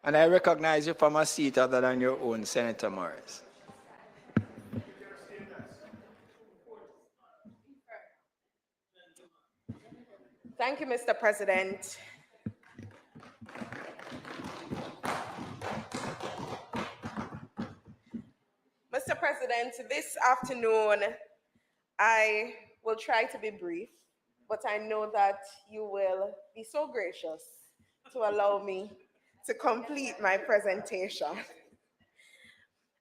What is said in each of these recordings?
And I recognize you from a seat other than your own, Senator Morris. Thank you, Mr. President. Mr. President, this afternoon, I will try to be brief, but I know that you will be so gracious to allow me to complete my presentation.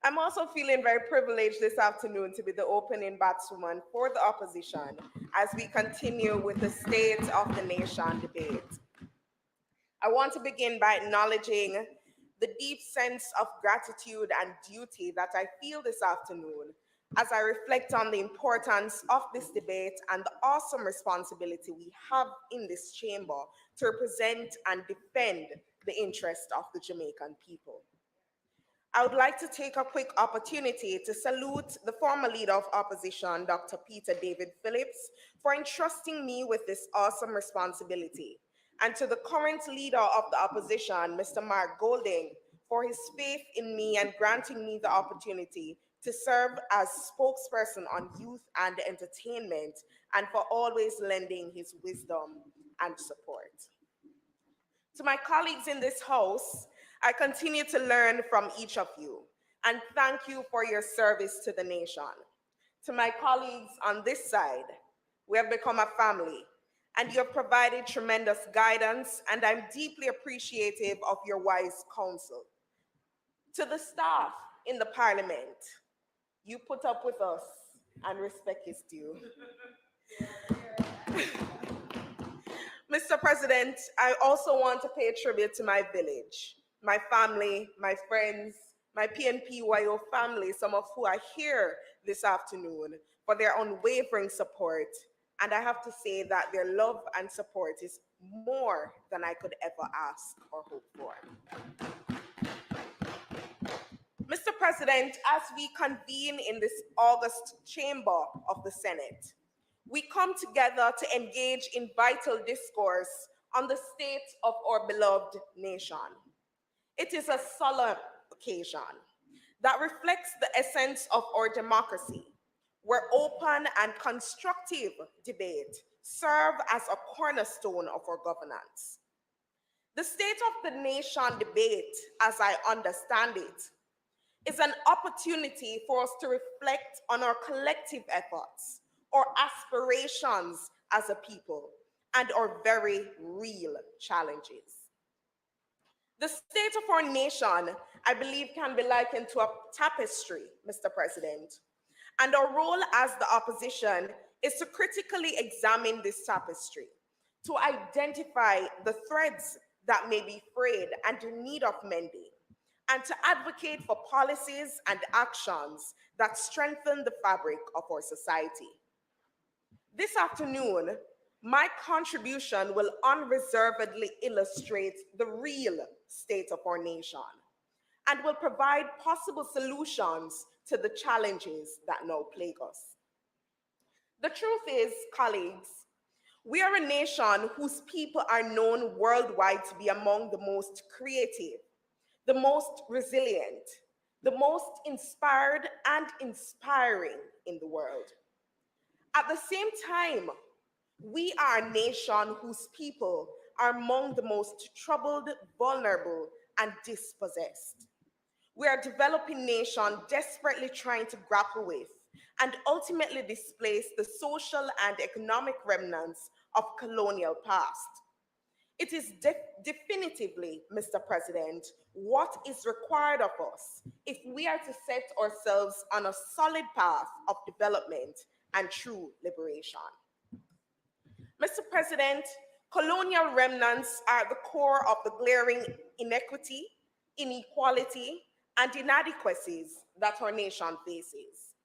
I'm also feeling very privileged this afternoon to be the opening batswoman for the opposition as we continue with the State of the Nation debate. I want to begin by acknowledging the deep sense of gratitude and duty that I feel this afternoon as I reflect on the importance of this debate and the awesome responsibility we have in this chamber to represent and defend the interest of the Jamaican people. I would like to take a quick opportunity to salute the former leader of opposition, Dr. Peter David Phillips, for entrusting me with this awesome responsibility, and to the current leader of the opposition, Mr. Mark Golding, for his faith in me and granting me the opportunity to serve as spokesperson on youth and entertainment, and for always lending his wisdom and support. To my colleagues in this House, I continue to learn from each of you, and thank you for your service to the nation. To my colleagues on this side, we have become a family, and you have provided tremendous guidance, and I'm deeply appreciative of your wise counsel. To the staff in the Parliament, you put up with us, and respect is due. Mr. President, I also want to pay tribute to my village, my family, my friends, my PNP YO family, some of who are here this afternoon, for their unwavering support. And I have to say that their love and support is more than I could ever ask or hope for. Mr. President, as we convene in this August chamber of the Senate, we come together to engage in vital discourse on the state of our beloved nation. It is a solemn occasion that reflects the essence of our democracy, where open and constructive debate serve as a cornerstone of our governance. The State of the Nation debate, as I understand it, is an opportunity for us to reflect on our collective efforts, our aspirations as a people, and our very real challenges. The state of our nation, I believe, can be likened to a tapestry, Mr. President. And our role as the opposition is to critically examine this tapestry, to identify the threads that may be frayed and in need of mending, and to advocate for policies and actions that strengthen the fabric of our society. This afternoon, my contribution will unreservedly illustrate the real state of our nation and will provide possible solutions to the challenges that now plague us. The truth is, colleagues, we are a nation whose people are known worldwide to be among the most creative, the most resilient, the most inspired and inspiring in the world. At the same time, we are a nation whose people are among the most troubled, vulnerable, and dispossessed. We are a developing nation desperately trying to grapple with and ultimately displace the social and economic remnants of colonial past. It is definitively, Mr. President, what is required of us if we are to set ourselves on a solid path of development and true liberation. Mr. President, colonial remnants are at the core of the glaring inequity, inequality, and inadequacies that our nation faces.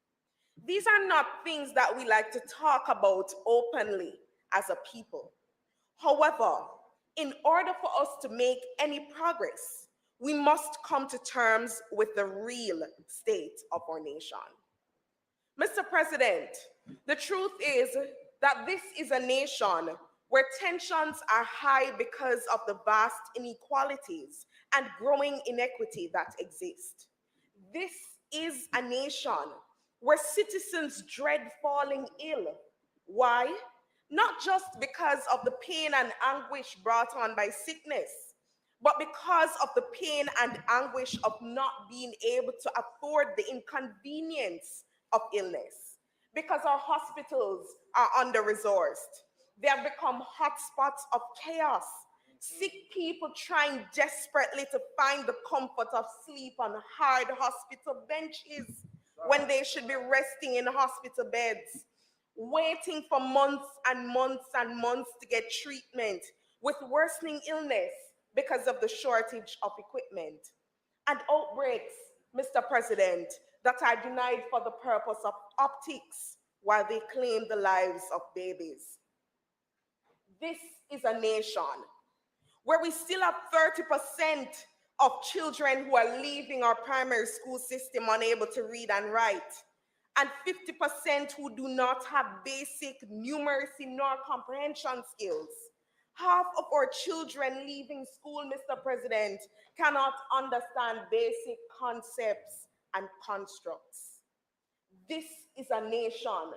These are not things that we like to talk about openly as a people. However, in order for us to make any progress, we must come to terms with the real state of our nation. Mr. President, the truth is that this is a nation where tensions are high because of the vast inequalities and growing inequity that exist. This is a nation where citizens dread falling ill. Why? Not just because of the pain and anguish brought on by sickness, but because of the pain and anguish of not being able to afford the inconvenience of illness. Because our hospitals are under-resourced. They have become hotspots of chaos. Sick people trying desperately to find the comfort of sleep on hard hospital benches when they should be resting in hospital beds, waiting for months and months and months to get treatment with worsening illness because of the shortage of equipment, and outbreaks, Mr. President, that are denied for the purpose of optics while they claim the lives of babies. This is a nation where we still have 30% of children who are leaving our primary school system unable to read and write, and 50% who do not have basic numeracy nor comprehension skills. Half of our children leaving school, Mr. President, cannot understand basic concepts and constructs. This is a nation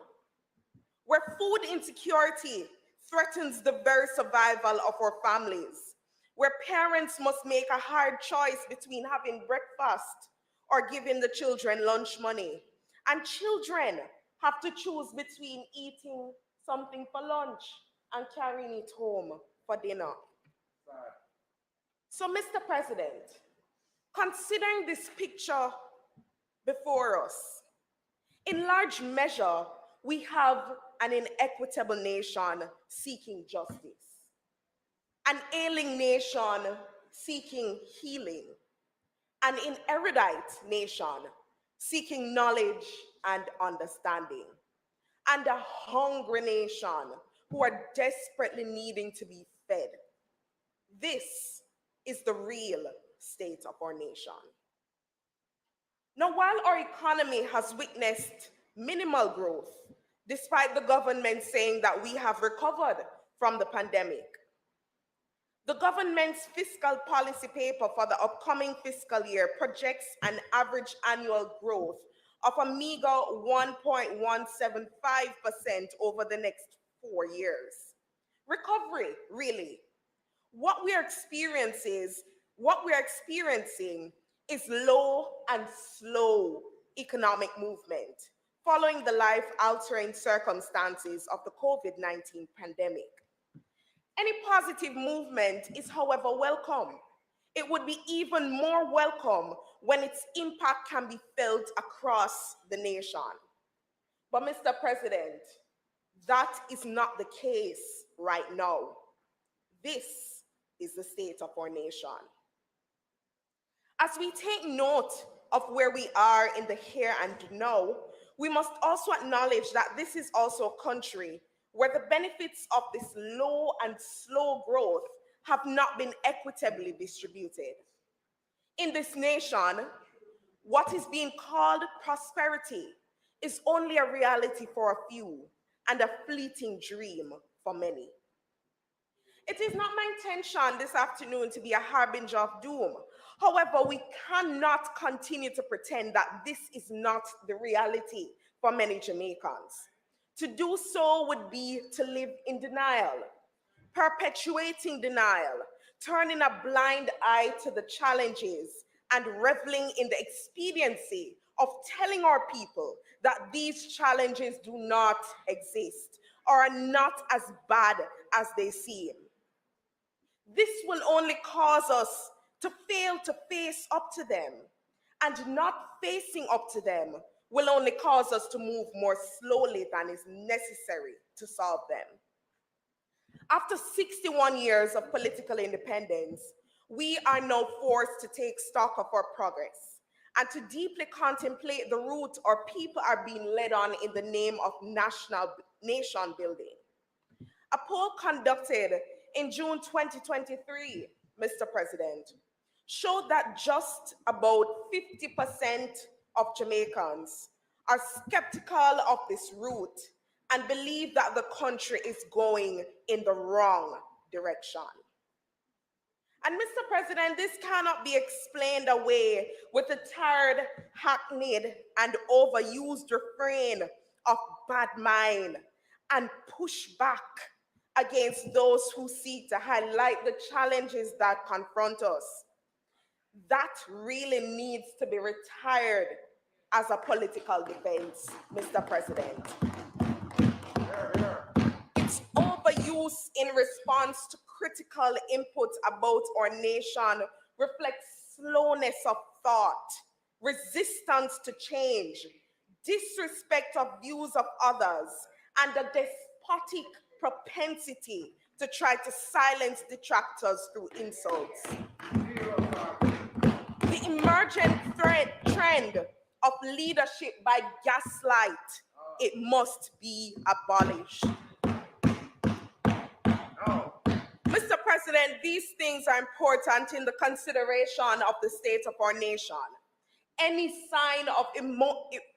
where food insecurity threatens the very survival of our families, where parents must make a hard choice between having breakfast or giving the children lunch money. And children have to choose between eating something for lunch and carrying it home for dinner. So, Mr. President, considering this picture before us, in large measure, we have an inequitable nation seeking justice, an ailing nation seeking healing, an erudite nation seeking knowledge and understanding, and a hungry nation who are desperately needing to be fed. This is the real state of our nation. Now, while our economy has witnessed minimal growth, despite the government saying that we have recovered from the pandemic, the government's fiscal policy paper for the upcoming fiscal year projects an average annual growth of a meager 1.175% over the next 4 years. Recovery, really. What we are experiencing is low and slow economic movement following the life-altering circumstances of the COVID-19 pandemic. Any positive movement is, however, welcome. It would be even more welcome when its impact can be felt across the nation. But, Mr. President, that is not the case right now. This is the state of our nation. As we take note of where we are in the here and now, we must also acknowledge that this is also a country where the benefits of this low and slow growth have not been equitably distributed. In this nation, what is being called prosperity is only a reality for a few and a fleeting dream for many. It is not my intention this afternoon to be a harbinger of doom. However, we cannot continue to pretend that this is not the reality for many Jamaicans. To do so would be to live in denial, perpetuating denial, turning a blind eye to the challenges, and reveling in the expediency of telling our people that these challenges do not exist or are not as bad as they seem. This will only cause us to fail to face up to them, and not facing up to them will only cause us to move more slowly than is necessary to solve them. After 61 years of political independence, we are now forced to take stock of our progress and to deeply contemplate the route our people are being led on in the name of nation building. A poll conducted in June 2023, Mr. President, showed that just about 50% of Jamaicans are skeptical of this route and believe that the country is going in the wrong direction. And Mr. President, this cannot be explained away with the tired, hackneyed, and overused refrain of bad mind and push back against those who seek to highlight the challenges that confront us. That really needs to be retired as a political defense, Mr. President. Its overuse in response to critical input about our nation reflects slowness of thought, resistance to change, disrespect of views of others, and a despotic propensity to try to silence detractors through insults. The emergent trend of leadership by gaslight, it must be abolished. Mr. President, these things are important in the consideration of the state of our nation. Any sign of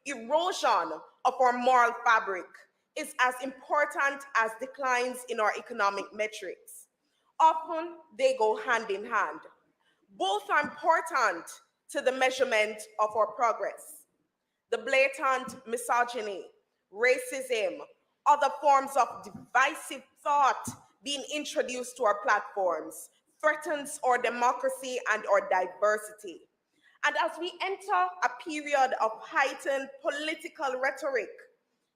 erosion of our moral fabric is as important as declines in our economic metrics. Often, they go hand in hand. Both are important to the measurement of our progress. The blatant misogyny, racism, other forms of divisive thought being introduced to our platforms threatens our democracy and our diversity. And as we enter a period of heightened political rhetoric,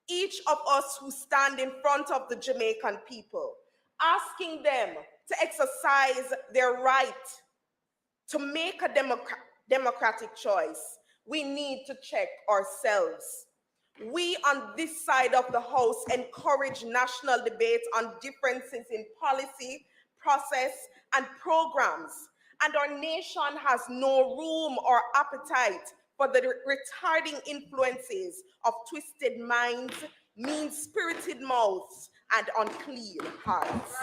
each of us who stand in front of the Jamaican people, asking them to exercise their right to make a democratic choice, we need to check ourselves. We on this side of the House encourage national debate on differences in policy, process, and programs, and our nation has no room or appetite for the retarding influences of twisted minds, mean-spirited mouths, and unclean hearts.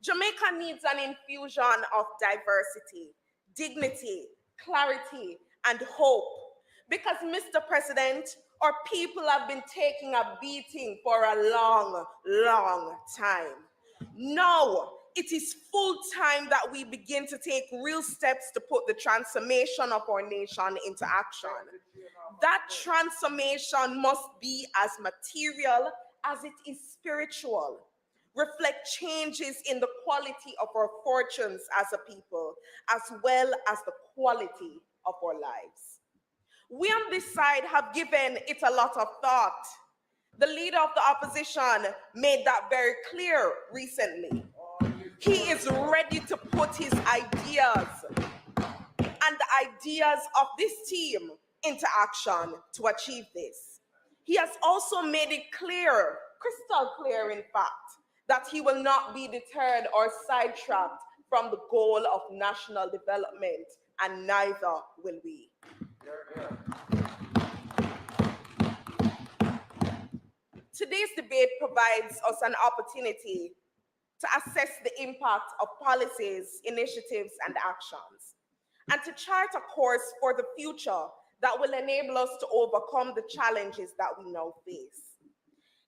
Jamaica needs an infusion of diversity, dignity, clarity, and hope. Because, Mr. President, our people have been taking a beating for a long, long time. Now, it is full time that we begin to take real steps to put the transformation of our nation into action. That transformation must be as material as it is spiritual, reflect changes in the quality of our fortunes as a people, as well as the quality of our lives. We on this side have given it a lot of thought. The leader of the opposition made that very clear recently. He is ready to put his ideas and the ideas of this team into action to achieve this. He has also made it clear, crystal clear in fact, that he will not be deterred or sidetracked from the goal of national development, and neither will we. Today's debate provides us an opportunity to assess the impact of policies, initiatives, and actions, and to chart a course for the future that will enable us to overcome the challenges that we now face.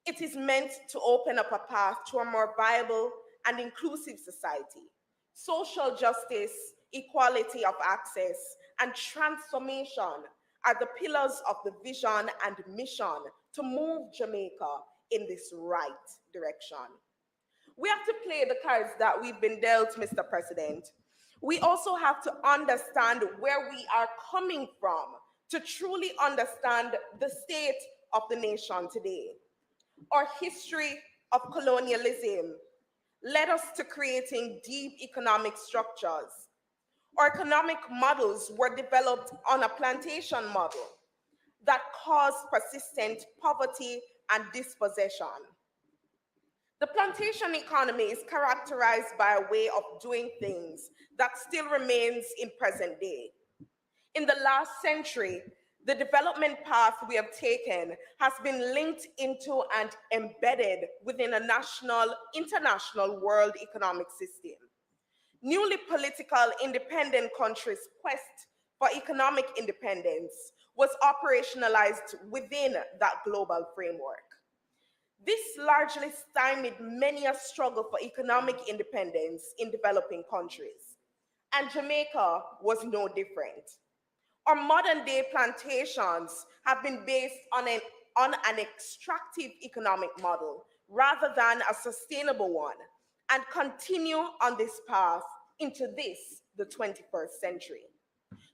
It is meant to open up a path to a more viable and inclusive society. Social justice, equality of access, and transformation are the pillars of the vision and mission to move Jamaica in this right direction. We have to play the cards that we've been dealt, Mr. President. We also have to understand where we are coming from to truly understand the state of the nation today. Our history of colonialism led us to creating deep economic structures. Our economic models were developed on a plantation model that caused persistent poverty and dispossession. The plantation economy is characterized by a way of doing things that still remains in present day. In the last century, the development path we have taken has been linked into and embedded within a national, international world economic system. Newly political independent countries' quest for economic independence was operationalized within that global framework. This largely stymied many a struggle for economic independence in developing countries, and Jamaica was no different. Our modern day plantations have been based on an extractive economic model rather than a sustainable one, and continue on this path into the 21st century.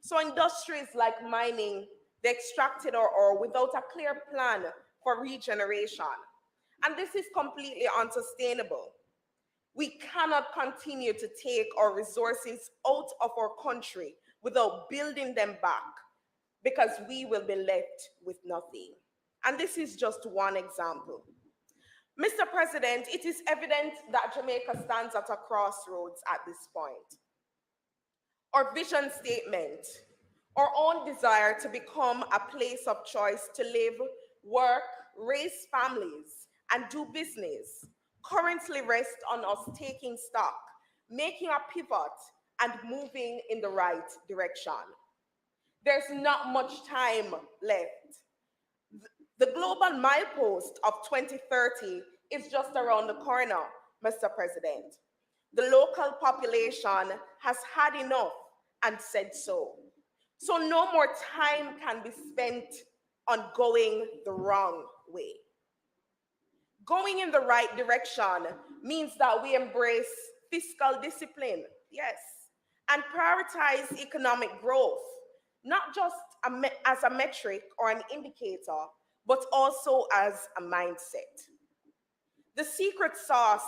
So industries like mining, they extracted our ore without a clear plan for regeneration. And this is completely unsustainable. We cannot continue to take our resources out of our country without building them back, because we will be left with nothing. And this is just one example. Mr. President, it is evident that Jamaica stands at a crossroads at this point. Our vision statement, our own desire to become a place of choice to live, work, raise families, and do business currently rests on us taking stock, making a pivot, and moving in the right direction. There's not much time left. The global milepost of 2030 is just around the corner, Mr. President. The local population has had enough and said so. So no more time can be spent on going the wrong way. Going in the right direction means that we embrace fiscal discipline, yes, and prioritize economic growth, not just as a metric or an indicator, but also as a mindset. The secret sauce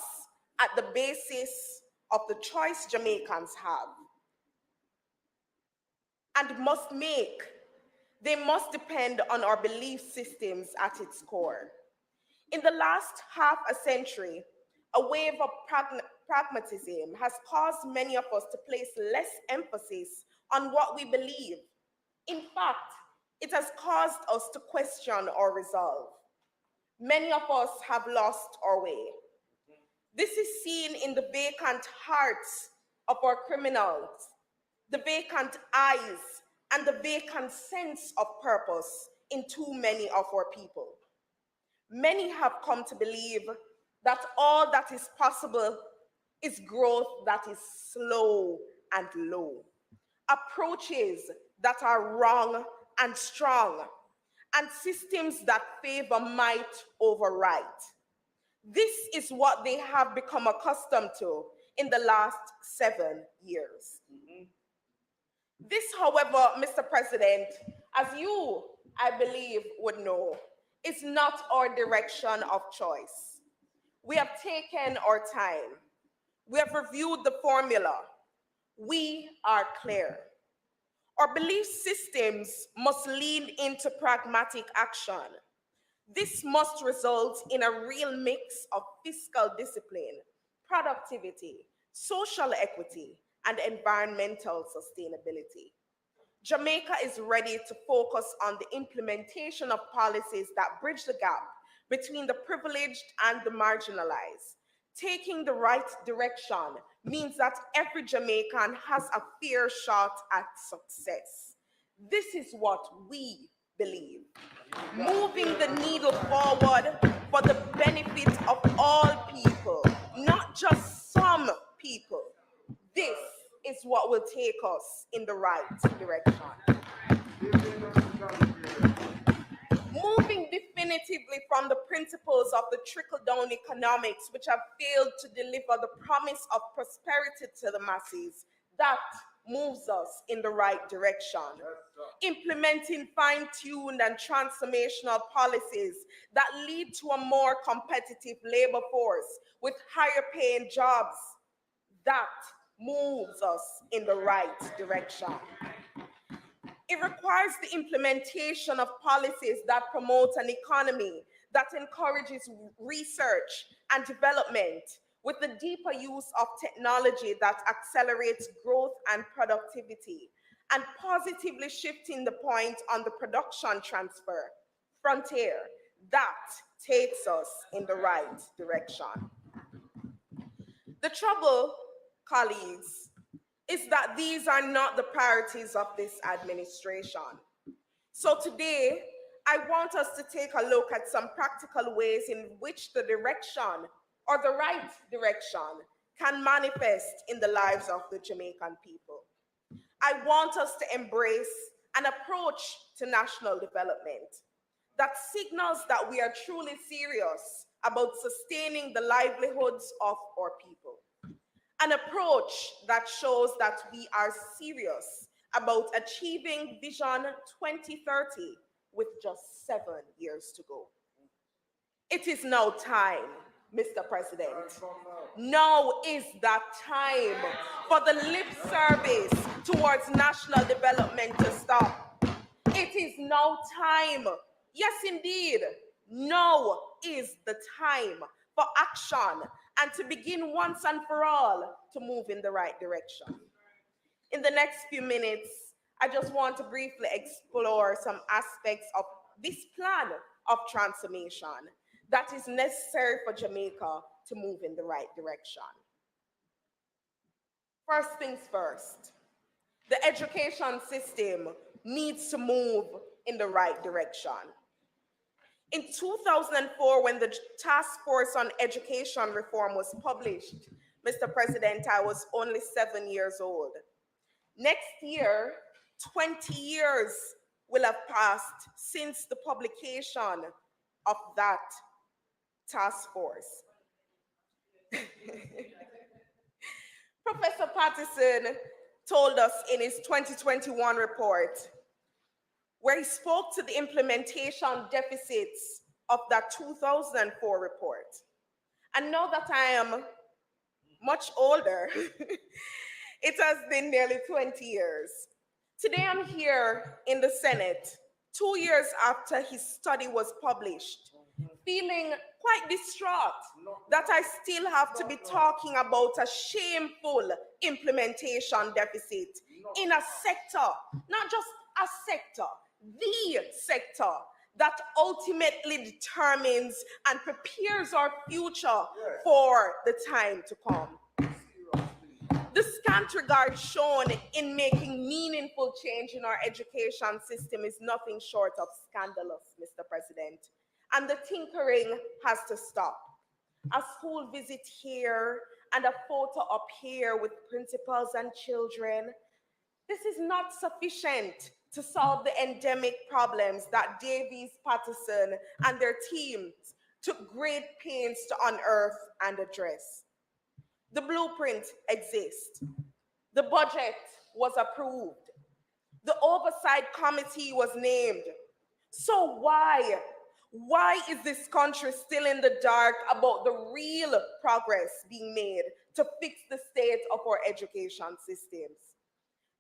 at the basis of the choice Jamaicans have and must make, they must depend on our belief systems at its core. In the last half a century, a wave of pragmatism has caused many of us to place less emphasis on what we believe. In fact, it has caused us to question our resolve. Many of us have lost our way. This is seen in the vacant hearts of our criminals, the vacant eyes, and the vacant sense of purpose in too many of our people. Many have come to believe that all that is possible is growth that is slow and low, approaches that are wrong and strong, and systems that favor might over right. This is what they have become accustomed to in the last 7 years. This, however, Mr. President, as you, I believe, would know, is not our direction of choice. We have taken our time. We have reviewed the formula. We are clear. Our belief systems must lean into pragmatic action. This must result in a real mix of fiscal discipline, productivity, social equity, and environmental sustainability. Jamaica is ready to focus on the implementation of policies that bridge the gap between the privileged and the marginalized. Taking the right direction means that every Jamaican has a fair shot at success. This is what we believe. Moving the needle forward for the benefit of all people, not just some people. This is what will take us in the right direction. Moving definitively from the principles of the trickle-down economics, which have failed to deliver the promise of prosperity to the masses, that moves us in the right direction. Implementing fine-tuned and transformational policies that lead to a more competitive labor force with higher paying jobs, that moves us in the right direction. It requires the implementation of policies that promote an economy that encourages research and development with the deeper use of technology that accelerates growth and productivity, and positively shifting the point on the production transfer frontier that takes us in the right direction. The trouble, colleagues, is that these are not the priorities of this administration. So today, I want us to take a look at some practical ways in which the direction or the right direction can manifest in the lives of the Jamaican people. I want us to embrace an approach to national development that signals that we are truly serious about sustaining the livelihoods of our people. An approach that shows that we are serious about achieving Vision 2030 with just 7 years to go. It is now time, Mr. President. Now is that time for the lip service towards national development to stop. It is now time. Yes, indeed. Now is the time for action and to begin once and for all to move in the right direction. In the next few minutes, I just want to briefly explore some aspects of this plan of transformation that is necessary for Jamaica to move in the right direction. First things first, the education system needs to move in the right direction. In 2004, when the Task Force on Education Reform was published, Mr. President, I was only 7 years old. Next year, 20 years will have passed since the publication of that task force. Professor Patterson told us in his 2021 report, where he spoke to the implementation deficits of that 2004 report. And now that I am much older, it has been nearly 20 years. Today I'm here in the Senate, 2 years after his study was published, feeling quite distraught that I still have to be talking about a shameful implementation deficit in a sector, not just a sector, the sector that ultimately determines and prepares our future for the time to come. The scant regard shown in making meaningful change in our education system is nothing short of scandalous, Mr. President. And the tinkering has to stop. A school visit here and a photo up here with principals and children, this is not sufficient to solve the endemic problems that Davies, Patterson, and their teams took great pains to unearth and address. The blueprint exists. The budget was approved. The oversight committee was named. So why is this country still in the dark about the real progress being made to fix the state of our education systems?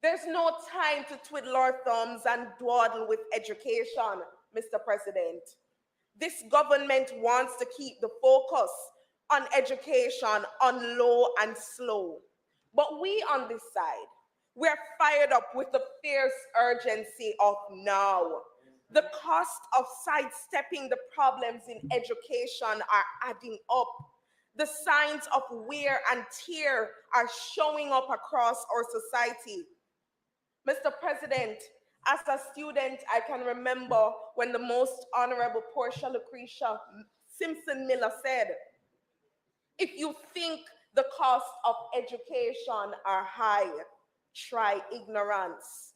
There's no time to twiddle our thumbs and dawdle with education, Mr. President. This government wants to keep the focus on education on low and slow. But we on this side, we're fired up with the fierce urgency of now. The cost of sidestepping the problems in education are adding up. The signs of wear and tear are showing up across our society. Mr. President, as a student, I can remember when the Most Honorable Portia Lucretia Simpson Miller said, if you think the costs of education are high, try ignorance.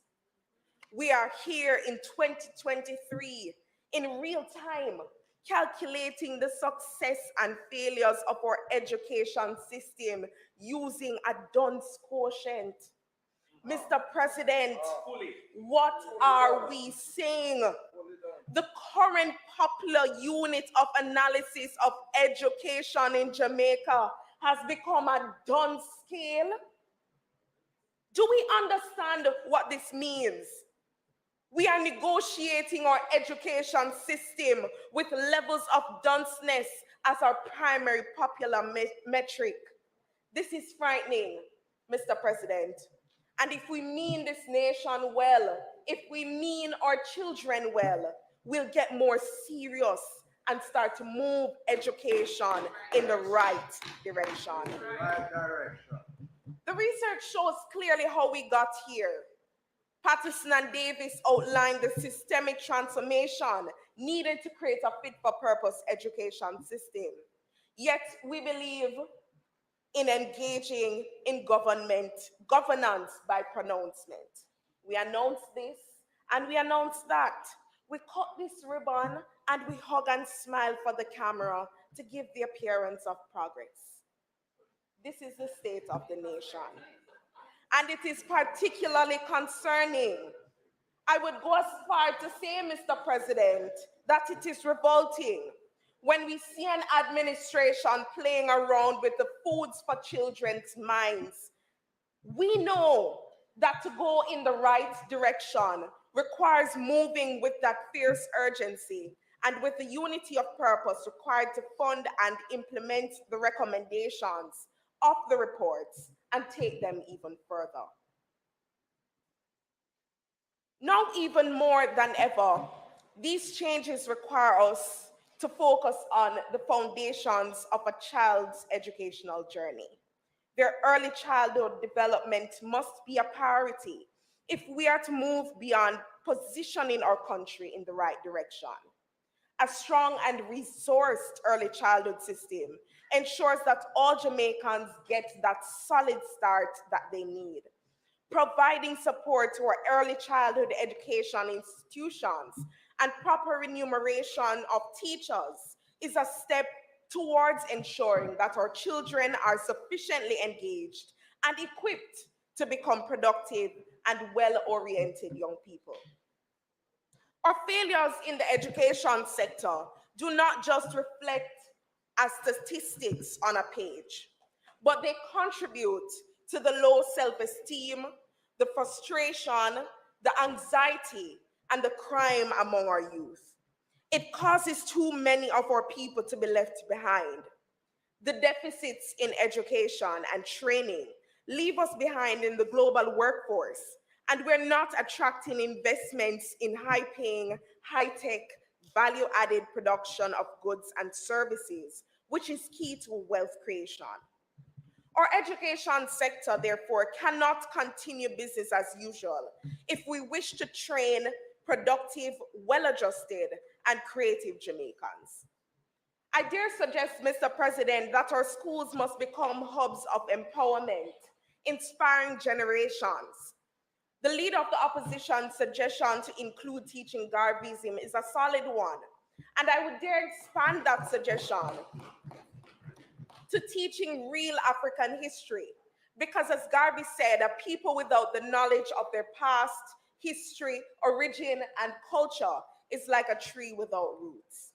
We are here in 2023 in real time, calculating the success and failures of our education system using a dunce quotient. Mr. President, what are we saying? The current popular unit of analysis of education in Jamaica has become a dunce scale. Do we understand what this means? We are negotiating our education system with levels of dunceness as our primary popular metric. This is frightening, Mr. President. And if we mean this nation well, if we mean our children well, we'll get more serious and start to move education in the right direction. The research shows clearly how we got here. Patterson and Davis outlined the systemic transformation needed to create a fit-for-purpose education system. Yet we believe in engaging in governance by pronouncement. We announce this and we announce that. We cut this ribbon and we hug and smile for the camera to give the appearance of progress. This is the state of the nation. And it is particularly concerning. I would go as far to say, Mr. President, that it is revolting when we see an administration playing around with the foods for children's minds. We know that to go in the right direction requires moving with that fierce urgency and with the unity of purpose required to fund and implement the recommendations of the reports and take them even further. Now, even more than ever, these changes require us to focus on the foundations of a child's educational journey. Their early childhood development must be a priority if we are to move beyond positioning our country in the right direction. A strong and resourced early childhood system ensures that all Jamaicans get that solid start that they need. Providing support to our early childhood education institutions and proper remuneration of teachers is a step towards ensuring that our children are sufficiently engaged and equipped to become productive and well-oriented young people. Our failures in the education sector do not just reflect as statistics on a page, but they contribute to the low self-esteem, the frustration, the anxiety, and the crime among our youth. It causes too many of our people to be left behind. The deficits in education and training leave us behind in the global workforce, and we're not attracting investments in high-paying, high-tech, value-added production of goods and services, which is key to wealth creation. Our education sector, therefore, cannot continue business as usual if we wish to train productive, well-adjusted, and creative Jamaicans. I dare suggest, Mr. President, that our schools must become hubs of empowerment, inspiring generations. The leader of the opposition's suggestion to include teaching Garveyism is a solid one, and I would dare expand that suggestion to teaching real African history. Because as Garvey said, a people without the knowledge of their past, history, origin, and culture is like a tree without roots.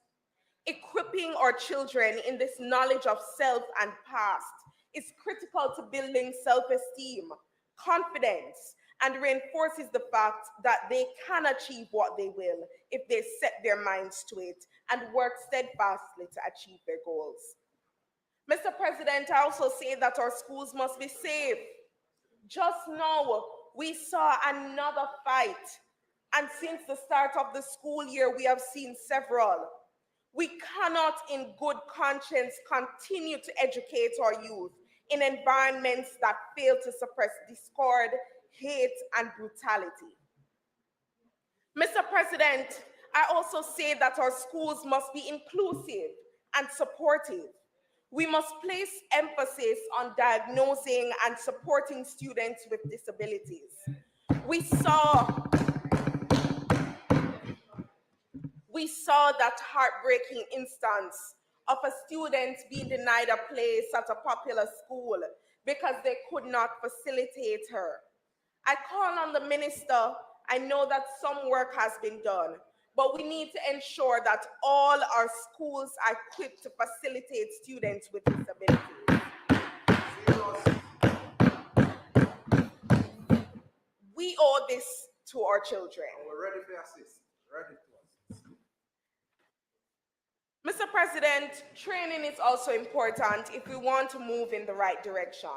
Equipping our children in this knowledge of self and past is critical to building self-esteem, confidence, and reinforces the fact that they can achieve what they will if they set their minds to it and work steadfastly to achieve their goals. Mr. President, I also say that our schools must be safe. Just now, we saw another fight, and since the start of the school year, we have seen several. We cannot, in good conscience, continue to educate our youth in environments that fail to suppress discord, hate, and brutality. Mr. President, I also say that our schools must be inclusive and supportive. We must place emphasis on diagnosing and supporting students with disabilities. We saw that heartbreaking instance of a student being denied a place at a popular school because they could not facilitate her. I call on the minister. I know that some work has been done, but we need to ensure that all our schools are equipped to facilitate students with disabilities. We owe this to our children. We're ready to assist. Ready to assist. Mr. President, training is also important if we want to move in the right direction.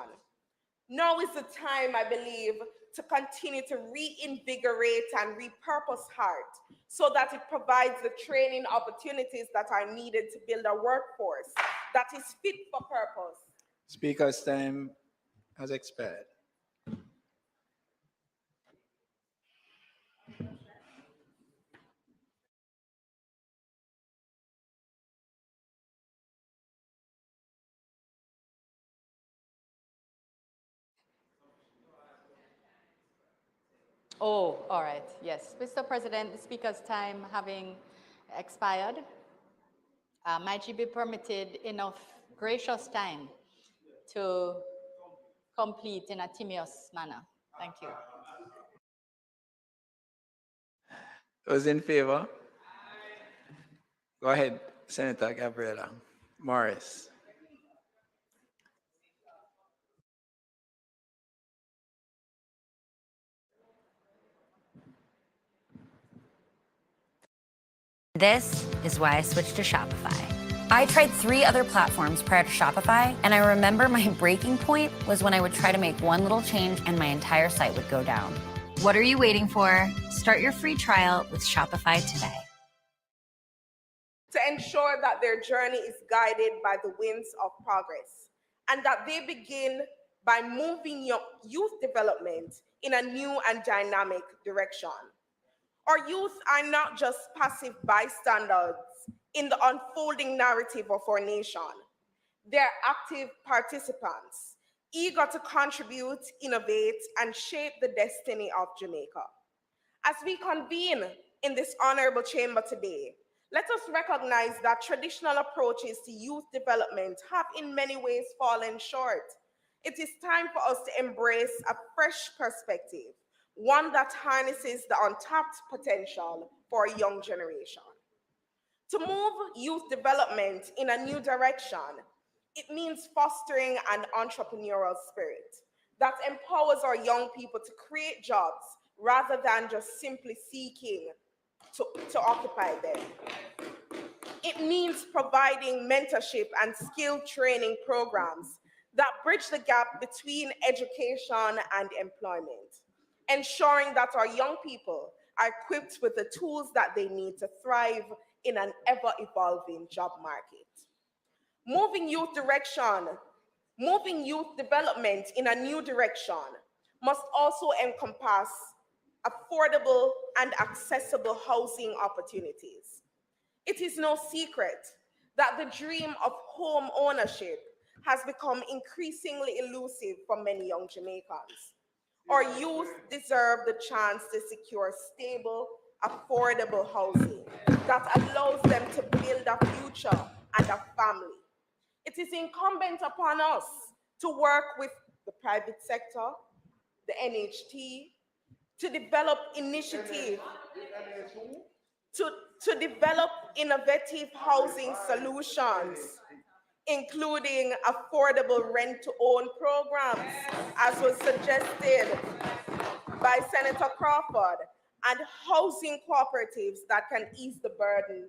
Now is the time, I believe, to continue to reinvigorate and repurpose HEART so that it provides the training opportunities that are needed to build a workforce that is fit for purpose. Speaker's time has expired. Oh, all right, yes. Mr. President, the Speaker's time having expired, might you be permitted enough gracious time to complete in a tedious manner? Thank you. Those in favor? Go ahead, Senator Gabriela. Morris. This is why I switched to Shopify. I tried 3 other platforms prior to Shopify, and I remember my breaking point was when I would try to make one little change and my entire site would go down. What are you waiting for? Start your free trial with Shopify today. To ensure that their journey is guided by the winds of progress and that they begin by moving youth development in a new and dynamic direction. Our youth are not just passive bystanders in the unfolding narrative of our nation. They're active participants, eager to contribute, innovate, and shape the destiny of Jamaica. As we convene in this honorable chamber today, let us recognize that traditional approaches to youth development have in many ways fallen short. It is time for us to embrace a fresh perspective, one that harnesses the untapped potential for a young generation. To move youth development in a new direction, it means fostering an entrepreneurial spirit that empowers our young people to create jobs rather than just simply seeking to occupy them. It means providing mentorship and skill training programs that bridge the gap between education and employment, ensuring that our young people are equipped with the tools that they need to thrive in an ever-evolving job market. Moving youth development in a new direction must also encompass affordable and accessible housing opportunities. It is no secret that the dream of home ownership has become increasingly elusive for many young Jamaicans. Our youth deserve the chance to secure stable, affordable housing that allows them to build a future and a family. It is incumbent upon us to work with the private sector, the NHT, to develop initiatives to develop innovative housing solutions, including affordable rent-to-own programs, as was suggested by Senator Crawford, and housing cooperatives that can ease the burden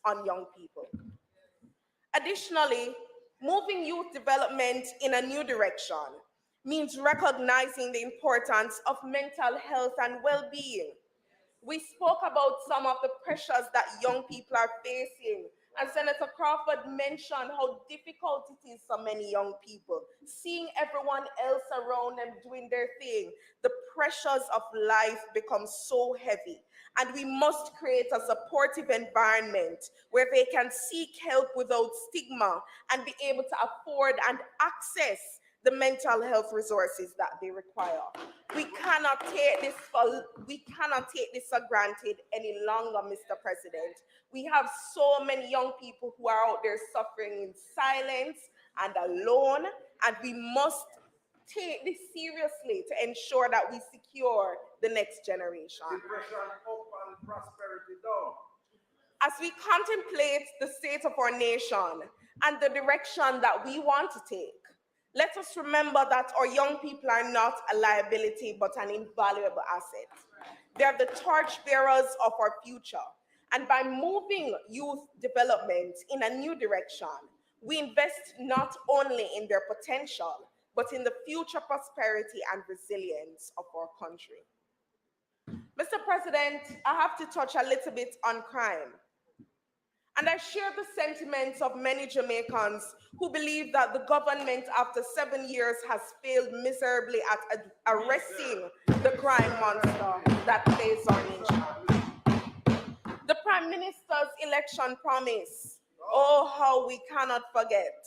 on young people. Additionally, moving youth development in a new direction means recognizing the importance of mental health and well-being. We spoke about some of the pressures that young people are facing, and Senator Crawford mentioned how difficult it is for many young people, seeing everyone else around them doing their thing. The pressures of life become so heavy, and we must create a supportive environment where they can seek help without stigma and be able to afford and access the mental health resources that they require. We cannot take this for granted any longer, Mr. President. We have so many young people who are out there suffering in silence and alone, and we must take this seriously to ensure that we secure the next generation. Depression up and prosperity down. As we contemplate the state of our nation and the direction that we want to take, let us remember that our young people are not a liability, but an invaluable asset. They are the torchbearers of our future. And by moving youth development in a new direction, we invest not only in their potential, but in the future prosperity and resilience of our country. Mr. President, I have to touch a little bit on crime. And I share the sentiments of many Jamaicans who believe that the government, after 7 years, has failed miserably at arresting the crime monster that plagues our nation. The Prime Minister's election promise, oh, how we cannot forget,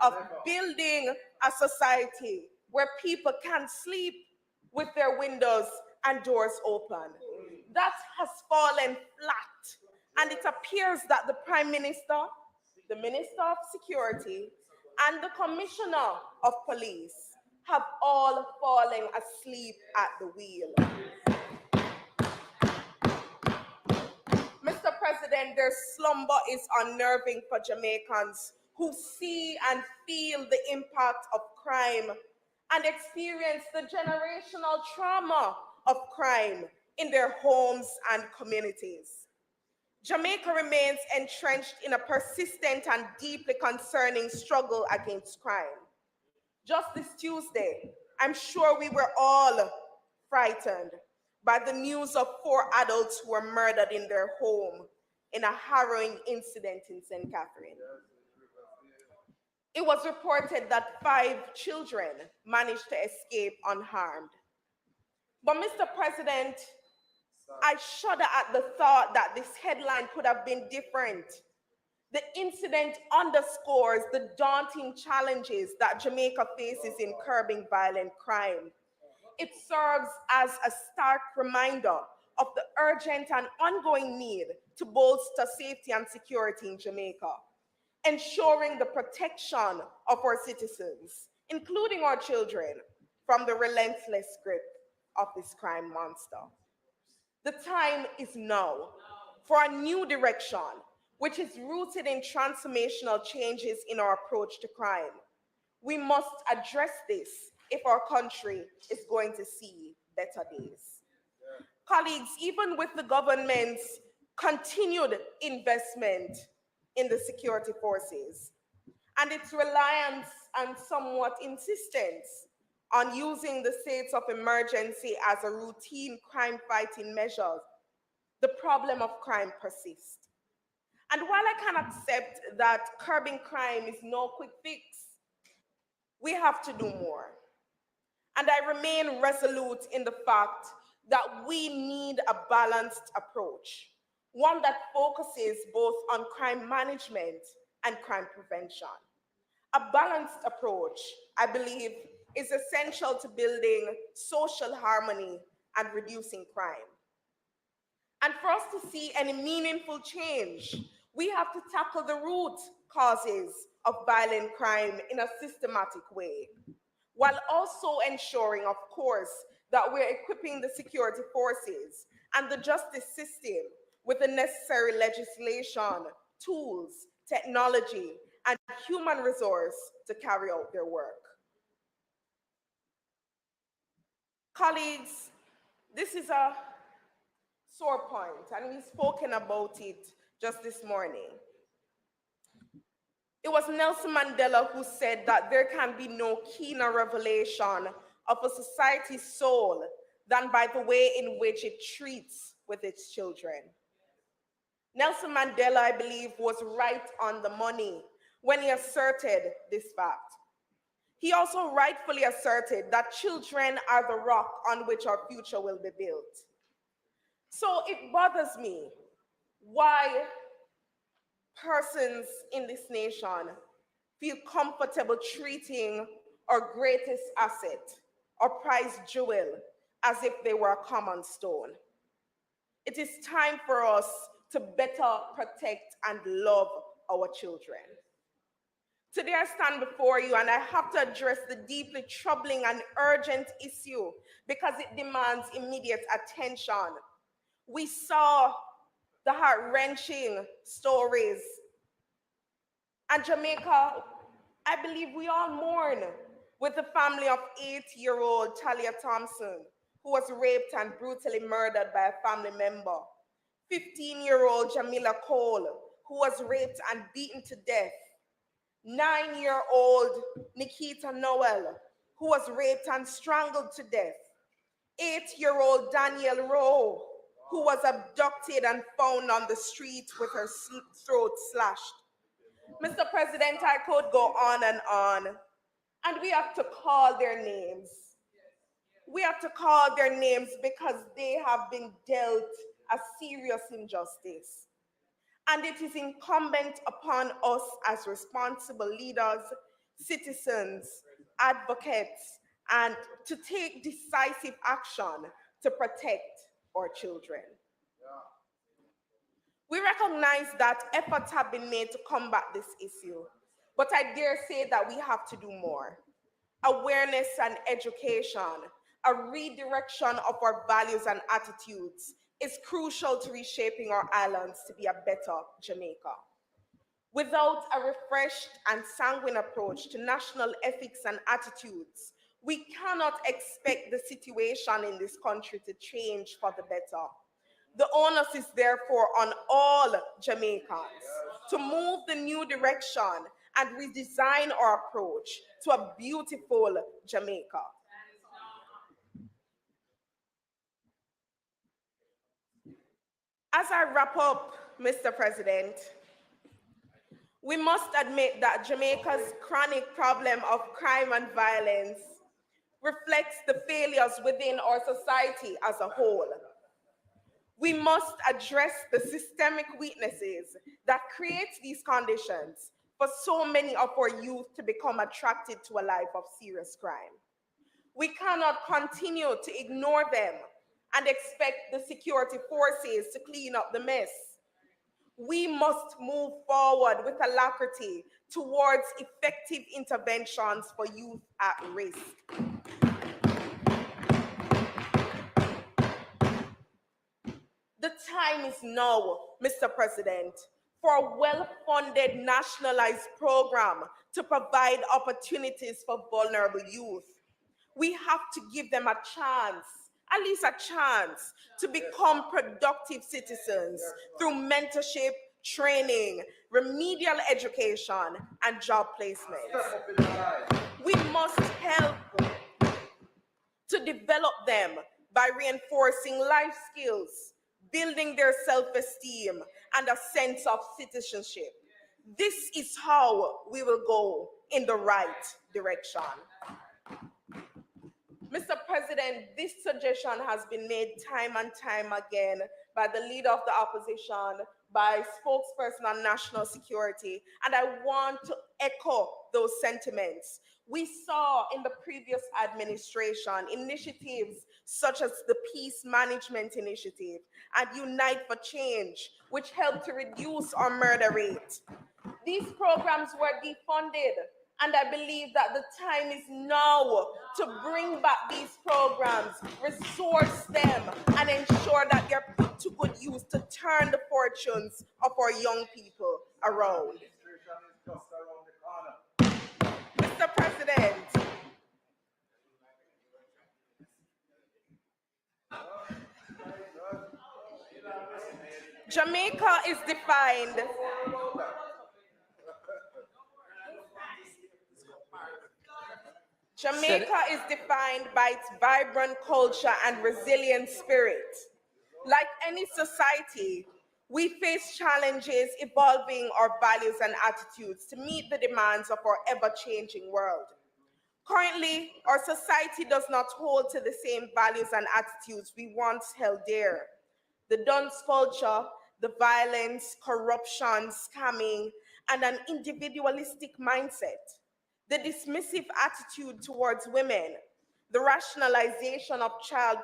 of building a society where people can sleep with their windows and doors open. That has fallen flat. And it appears that the Prime Minister, the Minister of Security, and the Commissioner of Police have all fallen asleep at the wheel. Mr. President, their slumber is unnerving for Jamaicans who see and feel the impact of crime and experience the generational trauma of crime in their homes and communities. Jamaica remains entrenched in a persistent and deeply concerning struggle against crime. Just this Tuesday, I'm sure we were all frightened by the news of 4 adults who were murdered in their home in a harrowing incident in St. Catherine. It was reported that 5 children managed to escape unharmed. But Mr. President, I shudder at the thought that this headline could have been different. The incident underscores the daunting challenges that Jamaica faces in curbing violent crime. It serves as a stark reminder of the urgent and ongoing need to bolster safety and security in Jamaica, ensuring the protection of our citizens, including our children, from the relentless grip of this crime monster. The time is now for a new direction, which is rooted in transformational changes in our approach to crime. We must address this if our country is going to see better days. Colleagues, even with the government's continued investment in the security forces and its reliance and somewhat insistence on using the states of emergency as a routine crime-fighting measure, the problem of crime persists. And while I can accept that curbing crime is no quick fix, we have to do more. And I remain resolute in the fact that we need a balanced approach, one that focuses both on crime management and crime prevention. A balanced approach, I believe, is essential to building social harmony and reducing crime. And for us to see any meaningful change, we have to tackle the root causes of violent crime in a systematic way, while also ensuring, of course, that we're equipping the security forces and the justice system with the necessary legislation, tools, technology, and human resource to carry out their work. Colleagues, this is a sore point, and we've spoken about it just this morning. It was Nelson Mandela who said that there can be no keener revelation of a society's soul than by the way in which it treats with its children. Nelson Mandela, I believe, was right on the money when he asserted this fact. He also rightfully asserted that children are the rock on which our future will be built. So it bothers me why persons in this nation feel comfortable treating our greatest asset, our prized jewel, as if they were a common stone. It is time for us to better protect and love our children. Today I stand before you and I have to address the deeply troubling and urgent issue because it demands immediate attention. We saw the heart-wrenching stories. And Jamaica, I believe we all mourn with the family of 8-year-old Talia Thompson, who was raped and brutally murdered by a family member. 15-year-old Jamila Cole, who was raped and beaten to death. 9-year-old Nikita Noel, who was raped and strangled to death. 8-year-old Daniel Rowe, who was abducted and found on the street with her throat slashed. Mr. President, I could go on, and we have to call their names. We have to call their names because they have been dealt a serious injustice. And it is incumbent upon us as responsible leaders, citizens, advocates, and to take decisive action to protect our children. We recognize that efforts have been made to combat this issue, but I dare say that we have to do more. Awareness and education, a redirection of our values and attitudes is crucial to reshaping our islands to be a better Jamaica. Without a refreshed and sanguine approach to national ethics and attitudes, we cannot expect the situation in this country to change for the better. The onus is therefore on all Jamaicans to move the new direction and redesign our approach to a beautiful Jamaica. As I wrap up, Mr. President, we must admit that Jamaica's chronic problem of crime and violence reflects the failures within our society as a whole. We must address the systemic weaknesses that create these conditions for so many of our youth to become attracted to a life of serious crime. We cannot continue to ignore them and expect the security forces to clean up the mess. We must move forward with alacrity towards effective interventions for youth at risk. The time is now, Mr. President, for a well-funded nationalized program to provide opportunities for vulnerable youth. We have to give them a chance, at least a chance, to become productive citizens through mentorship, training, remedial education, and job placements. We must help to develop them by reinforcing life skills, building their self-esteem, and a sense of citizenship. This is how we will go in the right direction. Mr. President, this suggestion has been made time and time again by the leader of the opposition, by spokesperson on national security, and I want to echo those sentiments. We saw in the previous administration initiatives such as the Peace Management Initiative and Unite for Change, which helped to reduce our murder rate. These programs were defunded, and I believe that the time is now to bring back these programs, resource them, and ensure that they're put to good use to turn the fortunes of our young people around. Mr. President, Jamaica is defined by its vibrant culture and resilient spirit. Like any society, we face challenges evolving our values and attitudes to meet the demands of our ever-changing world. Currently, our society does not hold to the same values and attitudes we once held dear. The dunce culture, the violence, corruption, scamming, and an individualistic mindset, the dismissive attitude towards women, the rationalization of child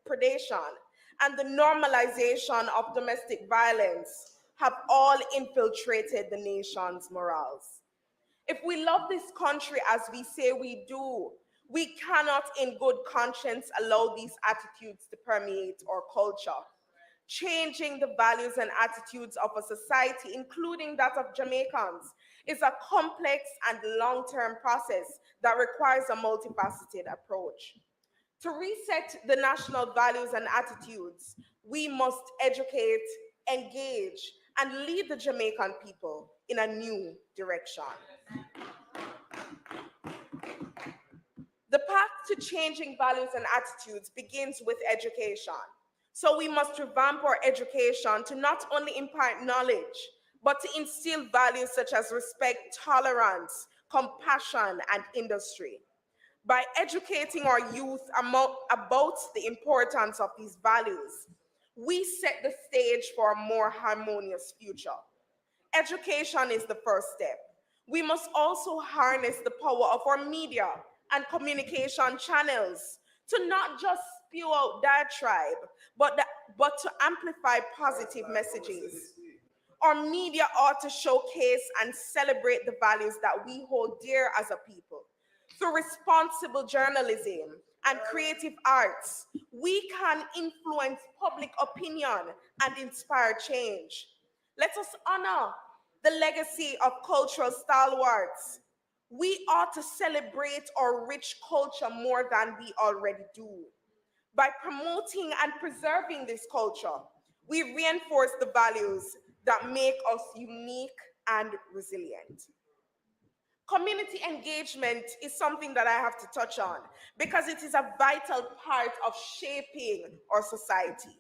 predation, and the normalization of domestic violence have all infiltrated the nation's morals. If we love this country as we say we do, we cannot in good conscience allow these attitudes to permeate our culture. Changing the values and attitudes of a society, including that of Jamaicans, is a complex and long-term process that requires a multifaceted approach. To reset the national values and attitudes, we must educate, engage, and lead the Jamaican people in a new direction. The path to changing values and attitudes begins with education. So we must revamp our education to not only impart knowledge, but to instill values such as respect, tolerance, compassion, and industry. By educating our youth about the importance of these values, we set the stage for a more harmonious future. Education is the first step. We must also harness the power of our media and communication channels to not just spew out diatribe, but to amplify positive messages. Our media ought to showcase and celebrate the values that we hold dear as a people. Through responsible journalism and creative arts, we can influence public opinion and inspire change. Let us honor the legacy of cultural stalwarts. We ought to celebrate our rich culture more than we already do. By promoting and preserving this culture, we reinforce the values that make us unique and resilient. Community engagement is something that I have to touch on because it is a vital part of shaping our society.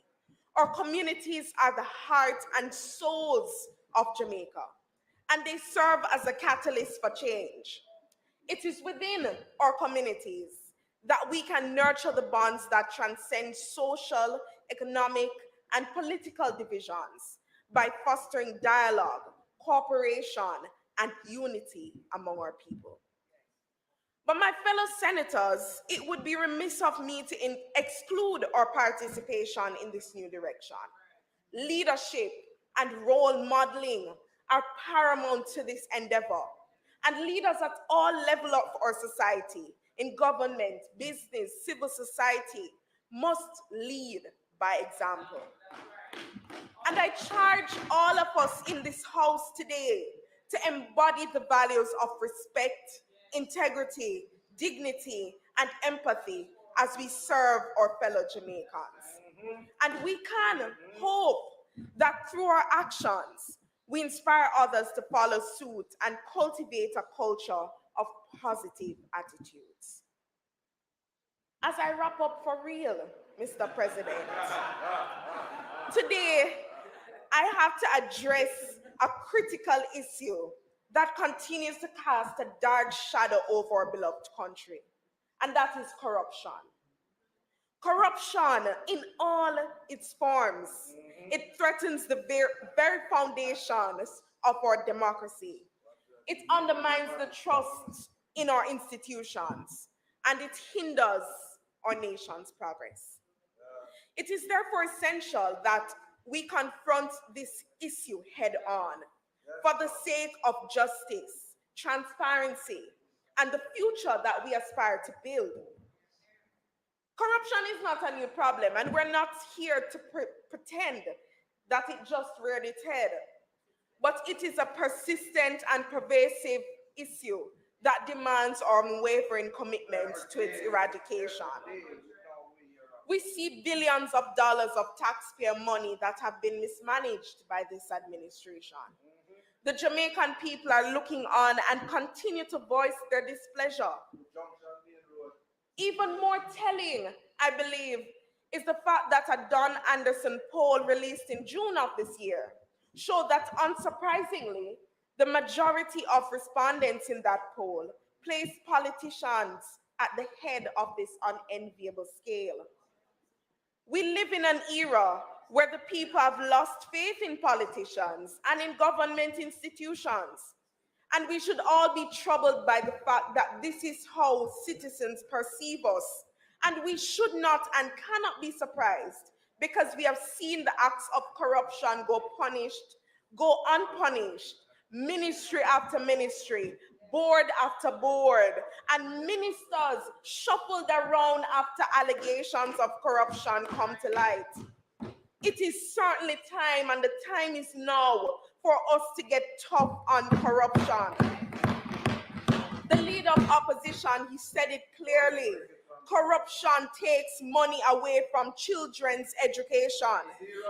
Our communities are the heart and souls of Jamaica, and they serve as a catalyst for change. It is within our communities that we can nurture the bonds that transcend social, economic, and political divisions by fostering dialogue, cooperation, and unity among our people. But my fellow senators, it would be remiss of me to exclude our participation in this new direction. Leadership and role modeling are paramount to this endeavor, and leaders at all levels of our society, in government, business, civil society, must lead by example. And I charge all of us in this house today to embody the values of respect, integrity, dignity, and empathy as we serve our fellow Jamaicans. And we can hope that through our actions, we inspire others to follow suit and cultivate a culture of positive attitudes. As I wrap up for real, Mr. President, today I have to address a critical issue that continues to cast a dark shadow over our beloved country, and that is corruption. Corruption in all its forms. It threatens the very foundations of our democracy. It undermines the trust in our institutions, and it hinders our nation's progress. It is therefore essential that we confront this issue head on for the sake of justice, transparency, and the future that we aspire to build. Corruption is not a new problem, and we're not here to pretend that it just reared its head. But it is a persistent and pervasive issue that demands our unwavering commitment to its eradication. We see billions of dollars of taxpayer money that have been mismanaged by this administration. The Jamaican people are looking on and continue to voice their displeasure. Even more telling, I believe, is the fact that a Don Anderson poll released in June of this year showed that, unsurprisingly, the majority of respondents in that poll placed politicians at the head of this unenviable scale. We live in an era where the people have lost faith in politicians and in government institutions. And we should all be troubled by the fact that this is how citizens perceive us. And we should not and cannot be surprised because we have seen the acts of corruption go unpunished, ministry after ministry, board after board, and ministers shuffled around after allegations of corruption come to light. It is certainly time, and the time is now, for us to get tough on corruption. The leader of opposition, he said it clearly. Corruption takes money away from children's education.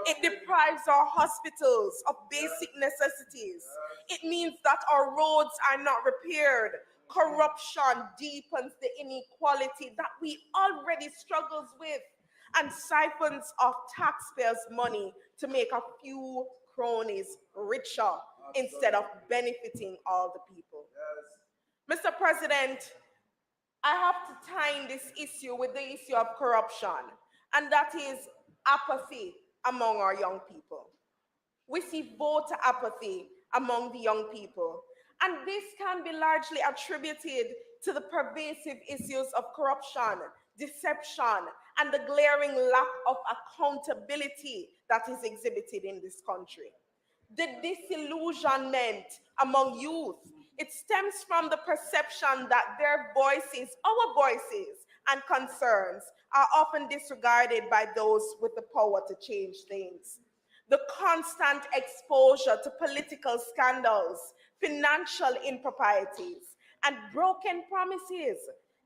It deprives our hospitals of basic necessities. It means that our roads are not repaired. Corruption deepens the inequality that we already struggle with. and siphons off taxpayers' money to make a few cronies richer instead of benefiting all the people. Mr. President, I have to tie this issue with the issue of corruption, and that is apathy among our young people. We see voter apathy among the young people, and this can be largely attributed to the pervasive issues of corruption, deception, and the glaring lack of accountability that is exhibited in this country. The disillusionment among youth, it stems from the perception that their voices, our voices, and concerns are often disregarded by those with the power to change things. The constant exposure to political scandals, financial improprieties, and broken promises,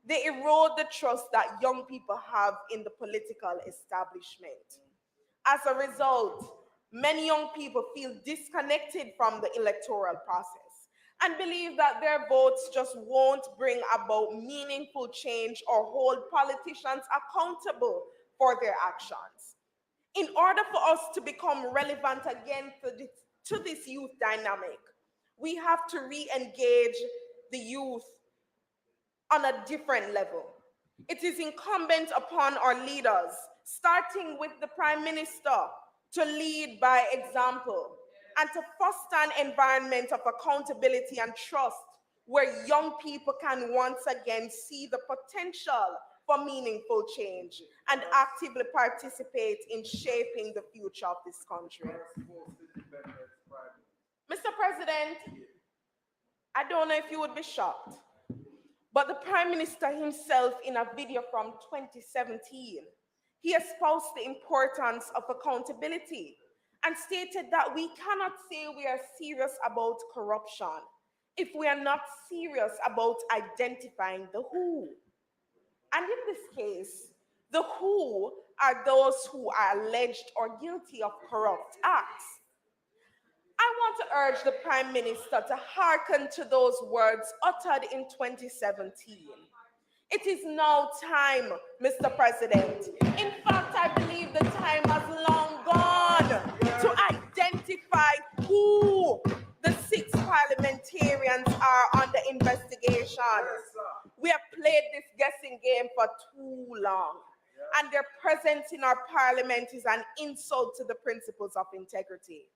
they erode the trust that young people have in the political establishment. As a result, many young people feel disconnected from the electoral process and believe that their votes just won't bring about meaningful change or hold politicians accountable for their actions. In order for us to become relevant again to this youth dynamic, we have to re-engage the youth on a different level. It is incumbent upon our leaders, starting with the Prime Minister, to lead by example and to foster an environment of accountability and trust where young people can once again see the potential for meaningful change and actively participate in shaping the future of this country. Mr. President, I don't know if you would be shocked, but the Prime Minister himself, in a video from 2017, he espoused the importance of accountability and stated that we cannot say we are serious about corruption if we are not serious about identifying the who. And in this case, the who are those who are alleged or guilty of corrupt acts. I want to urge the Prime Minister to hearken to those words uttered in 2017. It is now time, Mr. President. In fact, I believe the time has long gone to identify who the 6 parliamentarians are under investigation. We have played this guessing game for too long, and their presence in our parliament is an insult to the principles of integrity.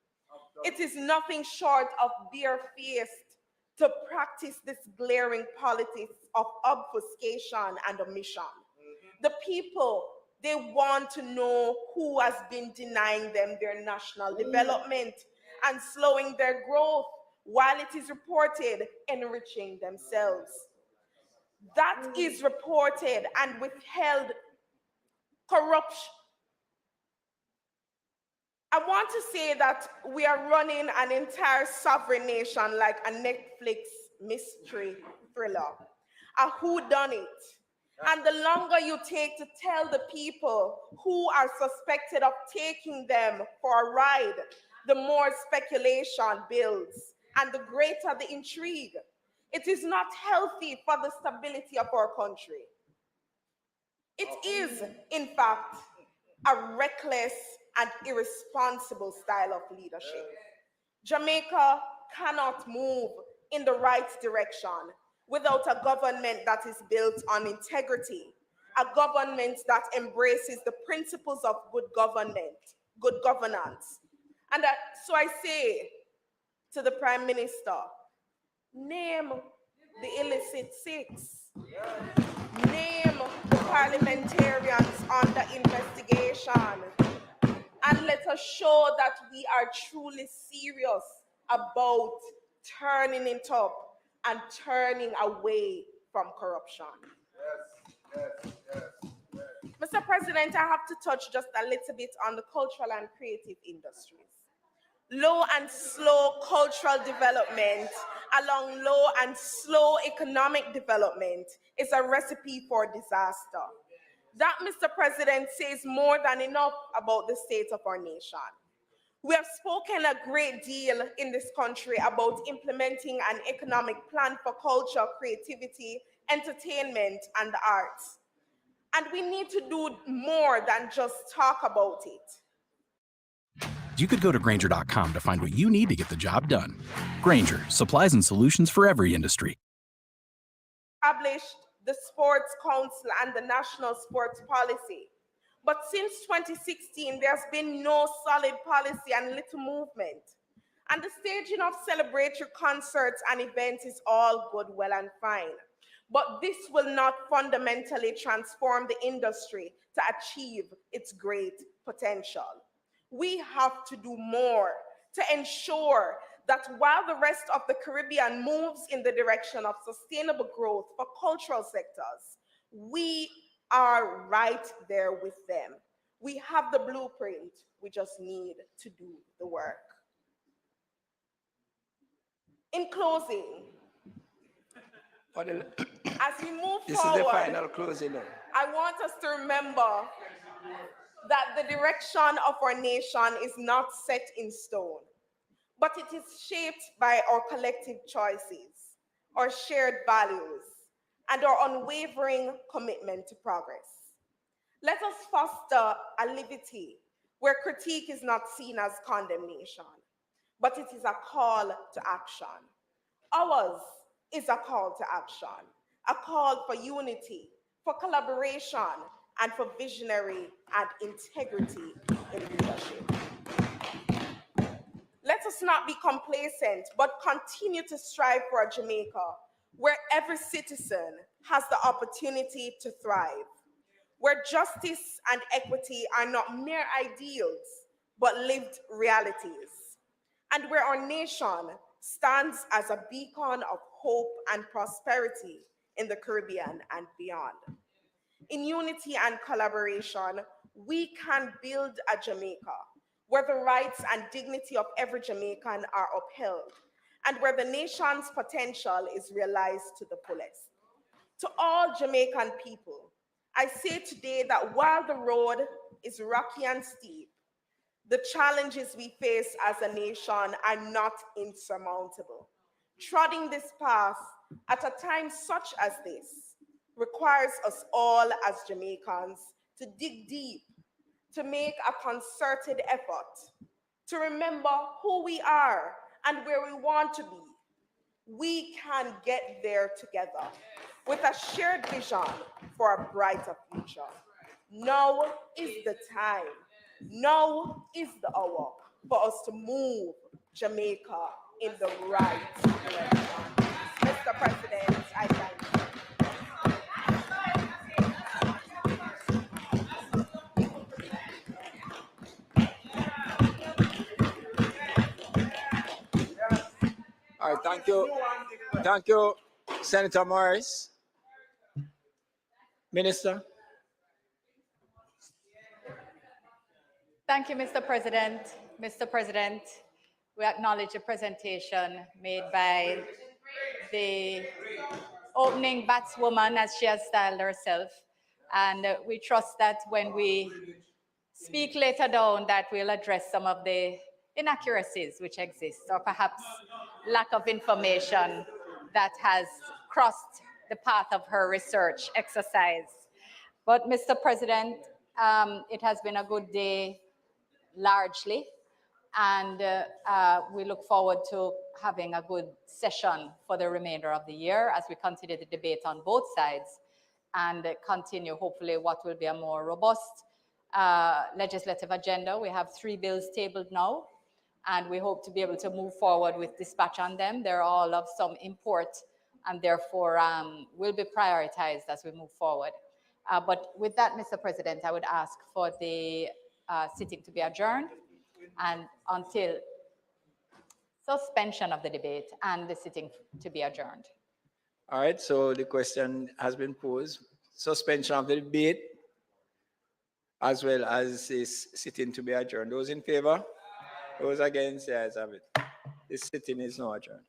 It is nothing short of barefaced to practice this glaring politics of obfuscation and omission. The people, they want to know who has been denying them their national development and slowing their growth while it is reported enriching themselves. That is reported and withheld corruption. I want to say that we are running an entire sovereign nation like a Netflix mystery thriller, a whodunit. And the longer you take to tell the people who are suspected of taking them for a ride, the more speculation builds and the greater the intrigue. It is not healthy for the stability of our country. It is, in fact, a reckless and irresponsible style of leadership. Jamaica cannot move in the right direction without a government that is built on integrity, a government that embraces the principles of good governance. And so I say to the Prime Minister, name the illicit 6. Name the parliamentarians under investigation, and let us show that we are truly serious about turning it up and turning away from corruption. Mr. President, I have to touch just a little bit on the cultural and creative industries. Low and slow cultural development along low and slow economic development is a recipe for disaster. That, Mr. President, says more than enough about the state of our nation. We have spoken a great deal in this country about implementing an economic plan for culture, creativity, entertainment, and the arts. And we need to do more than just talk about it. You could go to Grainger.com to find what you need to get the job done. Grainger, supplies and solutions for every industry. Established the Sports Council and the National Sports Policy. But since 2016, there's been no solid policy and little movement. And the staging of celebratory concerts and events is all good, well, and fine. But this will not fundamentally transform the industry to achieve its great potential. We have to do more to ensure that while the rest of the Caribbean moves in the direction of sustainable growth for cultural sectors, we are right there with them. We have the blueprint, we just need to do the work. In closing, as we move This forward, is the final closing. I want us to remember that the direction of our nation is not set in stone, but it is shaped by our collective choices, our shared values, and our unwavering commitment to progress. Let us foster a liberty where critique is not seen as condemnation, but it is a call to action. Ours is a call to action, a call for unity, for collaboration, and for visionary and integrity in leadership. Let us not be complacent, but continue to strive for a Jamaica where every citizen has the opportunity to thrive, where justice and equity are not mere ideals, but lived realities, and where our nation stands as a beacon of hope and prosperity in the Caribbean and beyond. In unity and collaboration, we can build a Jamaica where the rights and dignity of every Jamaican are upheld, and where the nation's potential is realized to the fullest. To all Jamaican people, I say today that while the road is rocky and steep, the challenges we face as a nation are not insurmountable. Treading this path at a time such as this requires us all as Jamaicans to dig deep, to make a concerted effort, to remember who we are and where we want to be. We can get there together with a shared vision for a brighter future. Now is the time, now is the hour for us to move Jamaica in the right direction. Mr. President, I thank you. All right, thank you. Thank you, Senator Morris. Minister. Thank you, Mr. President. Mr. President, we acknowledge the presentation made by the opening batswoman, as she has styled herself. And we trust that when we speak later down, that we'll address some of the inaccuracies which exist, or perhaps lack of information that has crossed the path of her research exercise. But Mr. President, it has been a good day largely, and we look forward to having a good session for the remainder of the year as we continue the debate on both sides and continue hopefully what will be a more robust legislative agenda. We have 3 bills tabled now, and we hope to be able to move forward with dispatch on them. They're all of some import and therefore will be prioritized as we move forward. But with that, Mr. President, I would ask for the sitting to be adjourned and until suspension of the debate and the sitting to be adjourned. All right, so the question has been posed. Suspension of the debate as well as this sitting to be adjourned. Those in favor? Those against? The ayes have it. This sitting is now adjourned.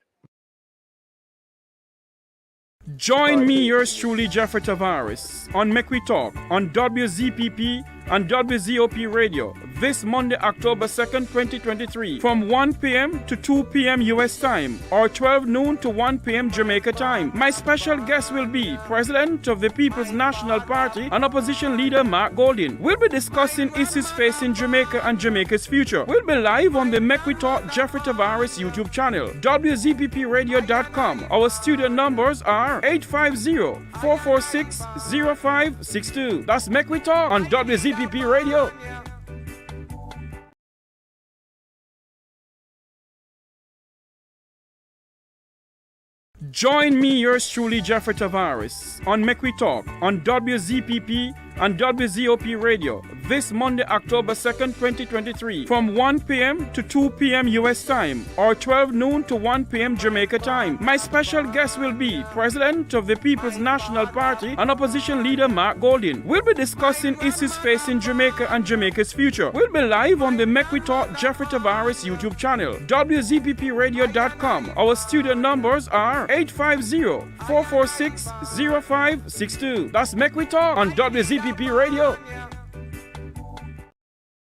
Join me, yours truly, Jeffrey Tavares, on Make We Talk on WZPP and WZOP Radio this Monday, October 2nd, 2023, from 1 p.m. to 2 p.m. U.S. time, or 12 noon to 1 p.m. Jamaica time. My special guest will be President of the People's National Party and Opposition Leader Mark Golding. We'll be discussing issues facing Jamaica and Jamaica's future. We'll be live on the Make We Talk Jeffrey Tavares YouTube channel, WZPPradio.com. Our studio numbers are 850-446-0562. That's Make We Talk on WZPP Radio. Join me, yours truly, Jeffrey Tavares, on Make We Talk on WZPP and WZOP Radio this Monday, October 2nd, 2023, from 1 p.m. to 2 p.m. U.S. time, or 12 noon to 1 p.m. Jamaica time. My special guest will be President of the People's National Party and Opposition Leader Mark Golding. We'll be discussing issues facing Jamaica and Jamaica's future. We'll be live on the Make We Talk Jeffrey Tavares YouTube channel, WZPPradio.com. Our studio numbers are 850-446-0562. That's Make We Talk on WZPP Radio.